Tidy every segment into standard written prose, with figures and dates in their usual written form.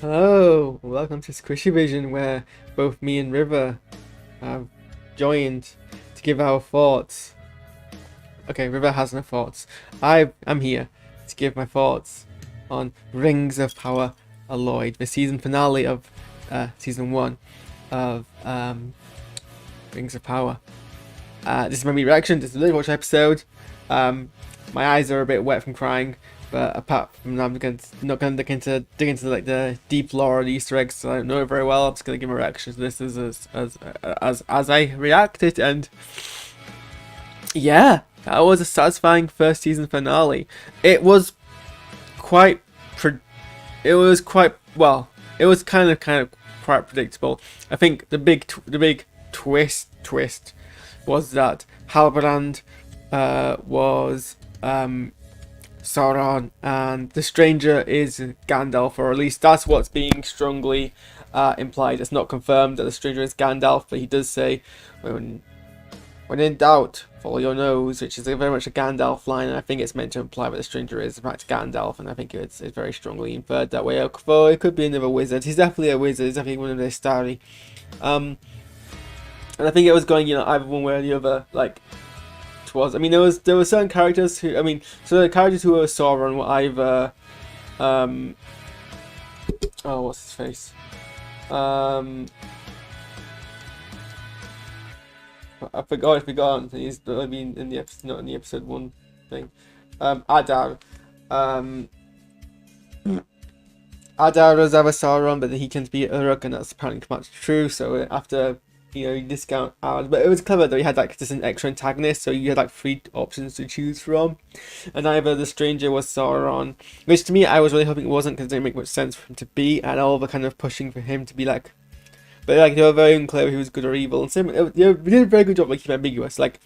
Hello, welcome to SquishiVision, where both me and River have joined to give our thoughts. Okay, River has no thoughts. I'm here to give my thoughts on Rings of Power Alloyed, the season finale of season 1 of Rings of Power. This is my reaction. This is a really watch episode. My eyes are a bit wet from crying. But apart from that, not going to dig into like the deep lore of the Easter eggs, so I don't know it very well. I'm just going to give my reaction to this as I reacted, and yeah, that was a satisfying first season finale. It was quite, it was quite well. It was kind of quite predictable. I think the big twist was that Halbrand was Sauron, and the stranger is Gandalf, or at least that's what's being strongly implied. It's not confirmed that the stranger is Gandalf, but he does say, when in doubt, follow your nose, which is very much a Gandalf line, and I think it's meant to imply that the stranger is in fact Gandalf, and I think it's very strongly inferred that way. Although it could be another wizard. He's definitely a wizard. He's definitely one of their starry. And I think it was going, either one way or the other, like. Was. I mean, there were certain characters who, so the characters who were Sauron were either, oh, what's his face? I forgot. He's, in the episode, not in the episode 1 thing. Adar. Adar was either Sauron, but then he tends to be Uruk, and that's apparently much true. So after. You discount hours, but it was clever though. You had like just an extra antagonist, so you had like 3 options to choose from, and either the stranger was Sauron, which to me I was really hoping it wasn't, because it didn't make much sense for him to be, and all the kind of pushing for him to be like, but like they were very unclear who was good or evil, and same, we did a very good job making it ambiguous. Like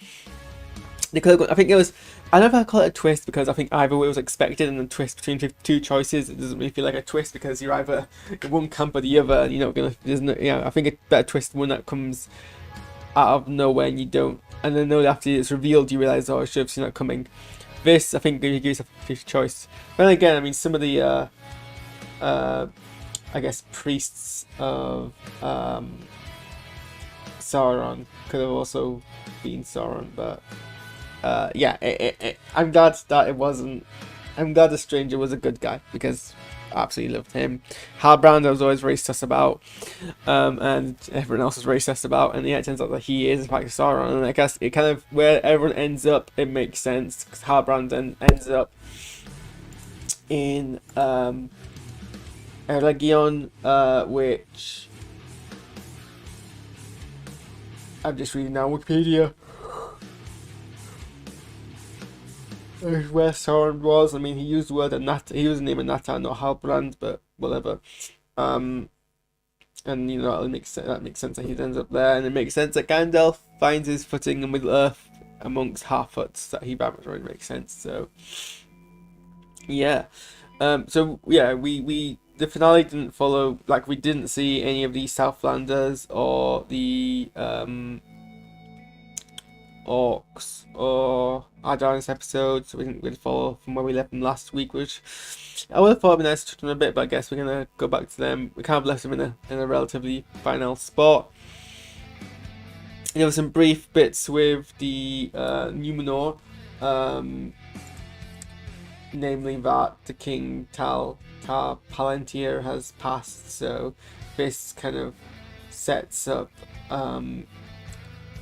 they could have gone, I think it was, I don't know if I call it a twist, because I think either way was expected, and the twist between 2 choices, it doesn't really feel like a twist, because you're either in one camp or the other, and you're not gonna, I think a better twist one that comes out of nowhere and you don't, and then after it's revealed you realise, oh, I should have seen that coming. This, I think, gives you a 50-50 choice. But then again, some of the I guess priests of Sauron could have also been Sauron, but yeah, I'm glad that it wasn't. I'm glad the stranger was a good guy, because I absolutely loved him. Halbrand I was always very sus about, and everyone else was very sus about, and yeah, it turns out that he is in fact Sauron, and I guess it kind of, where everyone ends up, it makes sense, because Halbrand then ends up in Eregion, which I'm just reading now Wikipedia. Where Sauron was. He used the word he used the name of Natan, not Halbrand, but whatever. And that makes sense that he ends up there, and it makes sense that Gandalf finds his footing in Middle Earth amongst Harfoots, that he really makes sense. So yeah, we the finale didn't follow, like, we didn't see any of the Southlanders or the Orcs or Adar in this episode, so we didn't really follow from where we left them last week, which I would have thought it'd be nice to touch on a bit, but I guess we're gonna go back to them. We kind of left them in a relatively final spot. And there were some brief bits with the Numenor, namely that the King Tar Palantir has passed, so this kind of sets up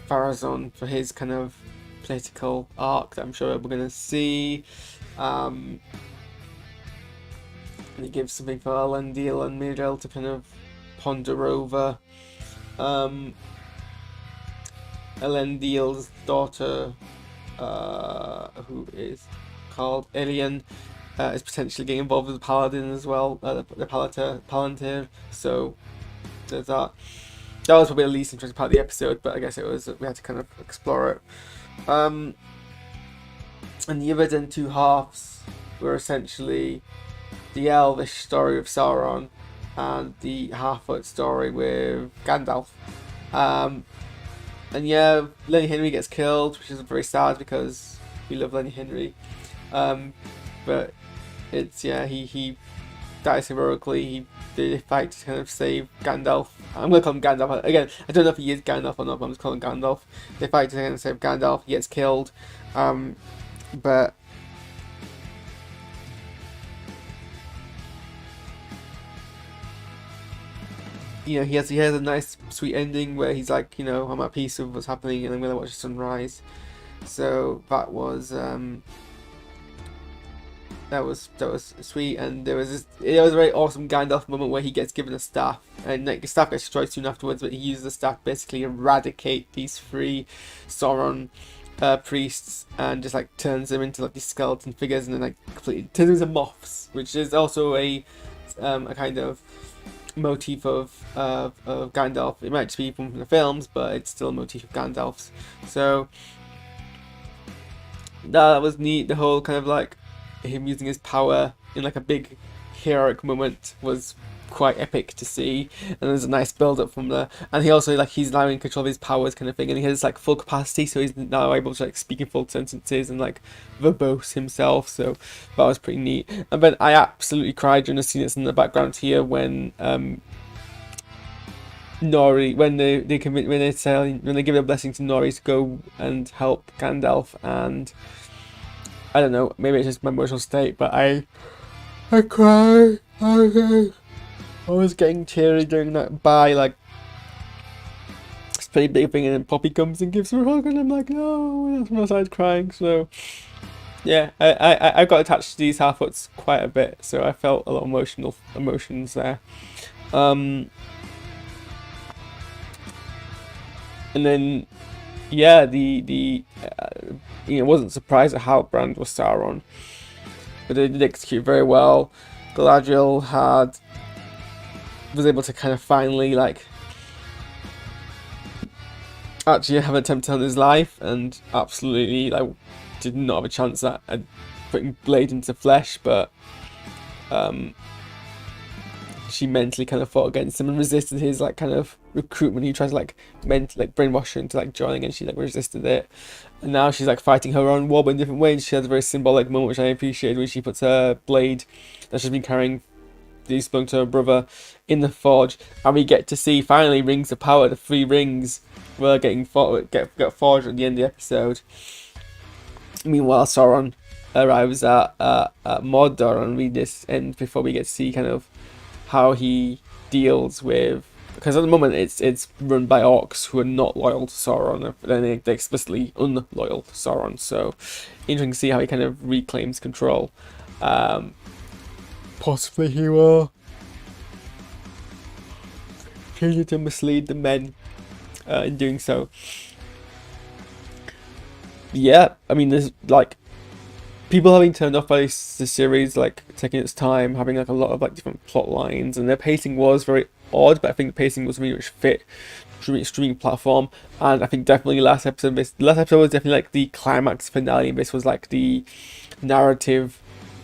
Pharazôn for his kind of political arc that I'm sure we're going to see. And it gives something for Elendil and Miriel to kind of ponder over. Elendil's daughter, who is called Ilian, is potentially getting involved with the Paladin as well, the Palantir, so there's that. That was probably the least interesting part of the episode, but I guess it was, we had to kind of explore it. And the other 2 halves were essentially the Elvish story of Sauron and the Harfoot story with Gandalf. And yeah, Lenny Henry gets killed, which is very sad because we love Lenny Henry. But it's, yeah, he dies heroically. He did a fight to kind of save Gandalf. I'm gonna call him Gandalf again. I don't know if he is Gandalf or not, but I'm just calling him Gandalf. They fight to kind of save Gandalf. He gets killed, but you know, he has a nice sweet ending where he's like, you know, I'm at peace with what's happening and I'm gonna watch the sunrise. So that was sweet, and it was a very awesome Gandalf moment where he gets given a staff, and like the staff gets destroyed soon afterwards, but he uses the staff to basically eradicate these 3 Sauron priests and just like turns them into like these skeleton figures, and then like completely turns them into moths, which is also a kind of motif of Gandalf. It might just be from the films, but it's still a motif of Gandalf's. So that was neat. The whole kind of like him using his power in like a big heroic moment was quite epic to see, and there's a nice build up from there. And he also like he's now in control of his powers kind of thing, and he has like full capacity, so he's now able to like speak in full sentences and like verbose himself. So that was pretty neat. And then I absolutely cried during the scene that's in the background here when Nori, when they give a blessing to Nori to go and help Gandalf, and I don't know, maybe it's just my emotional state, but I cried. I was getting teary during that bye, like it's a pretty big thing, and then Poppy comes and gives her a hug, and I'm like, no, and that's when I started crying. So yeah, I got attached to these Harfoots quite a bit, so I felt a lot of emotions there. And then yeah, wasn't surprised at how Brand was Sauron, but they did execute very well. Galadriel was able to kind of finally like actually have an attempt on his life, and absolutely like did not have a chance at putting blade into flesh, but she mentally kind of fought against him and resisted his like kind of recruitment. He tried to like brainwash her into like joining, and she like resisted it. And now she's like fighting her own war, but in different ways. She has a very symbolic moment which I appreciated, when she puts her blade that she's been carrying, these belong to her brother, in the forge, and we get to see finally rings of power. The 3 rings were get forged at the end of the episode. Meanwhile, Sauron arrives at Mordor, and we just end before we get to see kind of how he deals with, because at the moment it's run by orcs who are not loyal to Sauron, and they're explicitly unloyal to Sauron. So interesting to see how he kind of reclaims control. Possibly he will continue to mislead the men in doing so. Yeah, I mean, there's like people having turned off by the series, like taking its time, having like a lot of like different plot lines, and their pacing was very odd, but I think the pacing was really much fit streaming platform. And I think definitely last episode was definitely like the climax finale, and this was like the narrative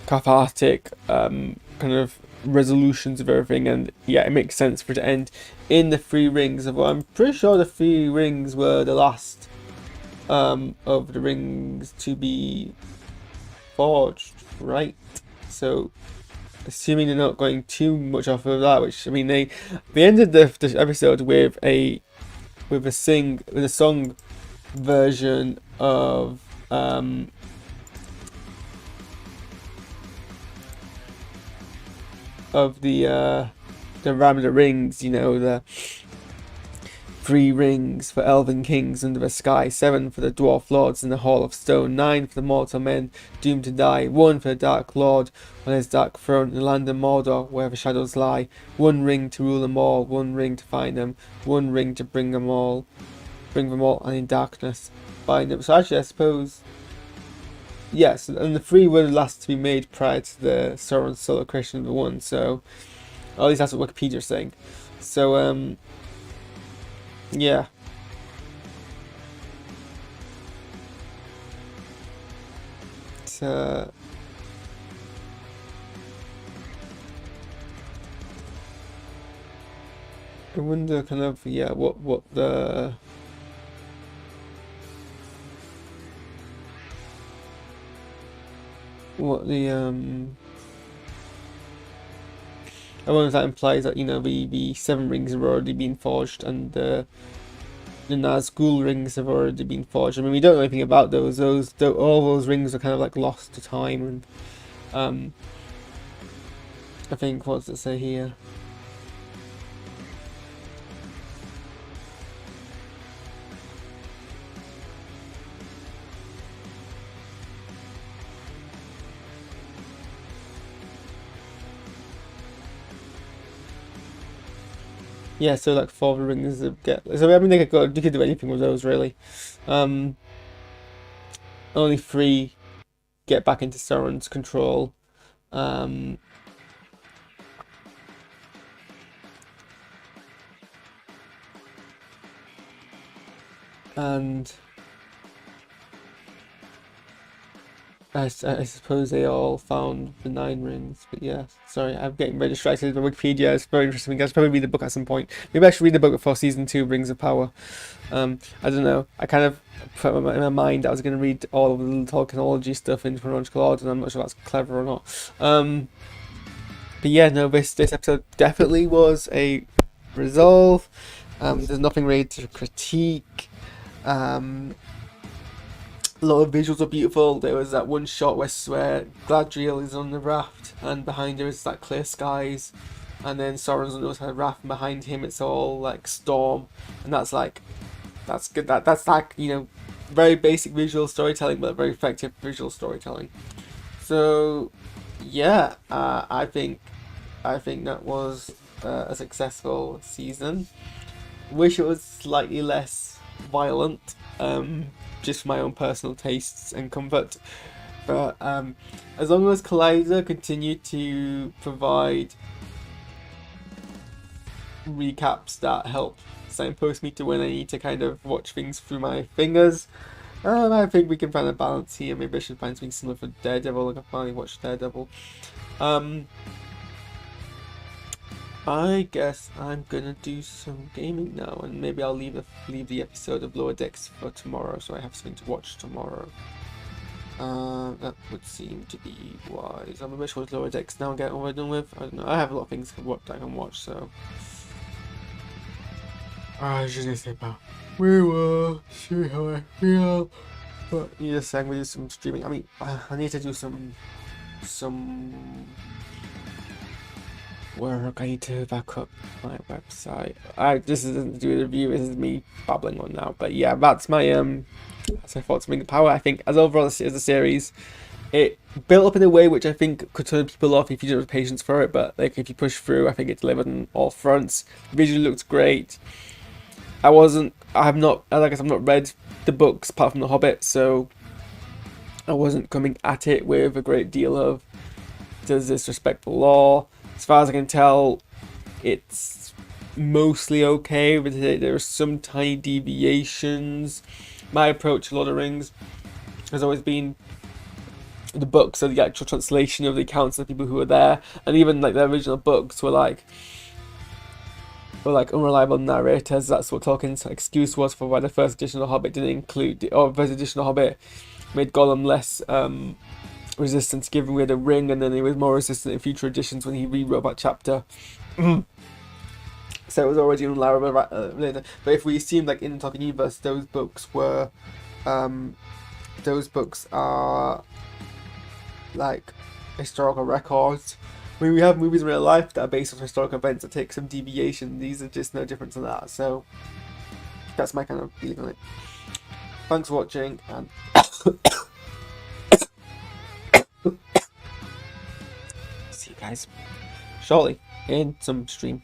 cathartic kind of resolutions of everything. And yeah, it makes sense for it to end in the 3 rings of, well, I'm pretty sure the 3 rings were the last of the rings to be forged, right? So assuming they're not going too much off of that, which I mean they ended the episode with a song version of the Ram of the Rings, you know, the 3 rings for elven kings under the sky, 7 for the dwarf lords in the hall of stone, 9 for the mortal men doomed to die, 1 for the dark lord on his dark throne in the land of Mordor where the shadows lie, 1 ring to rule them all, 1 ring to find them, 1 ring to bring them all, and in darkness bind them. So actually I suppose, yes, and the 3 were the last to be made prior to the Sauron solo creation of the 1, so at least that's what Wikipedia's saying. So yeah. I wonder kind of, yeah, what the I wonder if that implies that, you know, the seven rings have already been forged and the Nazgul rings have already been forged. I mean, we don't know anything about those. All those rings are kind of like lost to time, and I think, what does it say here? Yeah, so like four of the rings get. So I mean, they could do anything with those really. Um, Only three get back into Sauron's control. Um, and I suppose they all found the nine rings, but yeah, sorry, I'm getting very distracted by Wikipedia. It's very interesting. I should probably read the book at some point. Maybe I should read the book before season 2, Rings of Power. I don't know. I kind of put in my mind I was going to read all of the Tolkienology stuff in chronological order, and I'm not sure that's clever or not. But yeah, no, this episode definitely was a resolve. There's nothing really to critique. A lot of visuals are beautiful. There was that one shot where Gladriel is on the raft, and behind her is that clear skies, and then Sauron's on the other side of the raft, and behind him it's all like storm, and that's good. That's like, you know, very basic visual storytelling, but very effective visual storytelling. So yeah, I think that was a successful season. Wish it was slightly less violent. Just for my own personal tastes and comfort. But as long as Collider continued to provide recaps that help signpost me to when I need to kind of watch things through my fingers, I think we can find a balance here. Maybe I should find something similar for Daredevil. Like I finally watched Daredevil. I guess I'm gonna do some gaming now, and maybe I'll leave the episode of Lower Decks for tomorrow, so I have something to watch tomorrow. That would seem to be wise. I'm a bit with Lower Decks now and get over done with. I don't know. I have a lot of things I can watch, so. I just say about we will see how I feel. But yes, I'm gonna do some streaming. I mean, I need to do some work. I need to back up my website. This isn't to do with a review, this is me babbling on now. But yeah, that's my thoughts on Ring of Power. I think as overall as a series, it built up in a way which I think could turn people off if you don't have patience for it, but like if you push through, I think it delivered on all fronts. Visually looked great. I've not read the books apart from The Hobbit, so I wasn't coming at it with a great deal of does this respect the law. As far as I can tell, it's mostly okay, but there are some tiny deviations. My approach to Lord of the Rings has always been the books are the actual translation of the accounts of the people who were there, and even like the original books were like unreliable narrators. That's what Tolkien's excuse was for why the first edition of The Hobbit didn't include, or first edition of The Hobbit made Gollum less resistant to giving away the ring, and then he was more resistant in future editions when he rewrote that chapter. So it was already unallowable later. But if we assume like in the Tolkien universe, those books are like historical records. I mean, we have movies in real life that are based on historical events that take some deviation. These are just no different than that. So that's my kind of feeling on it. Thanks for watching, and see you guys shortly in some stream.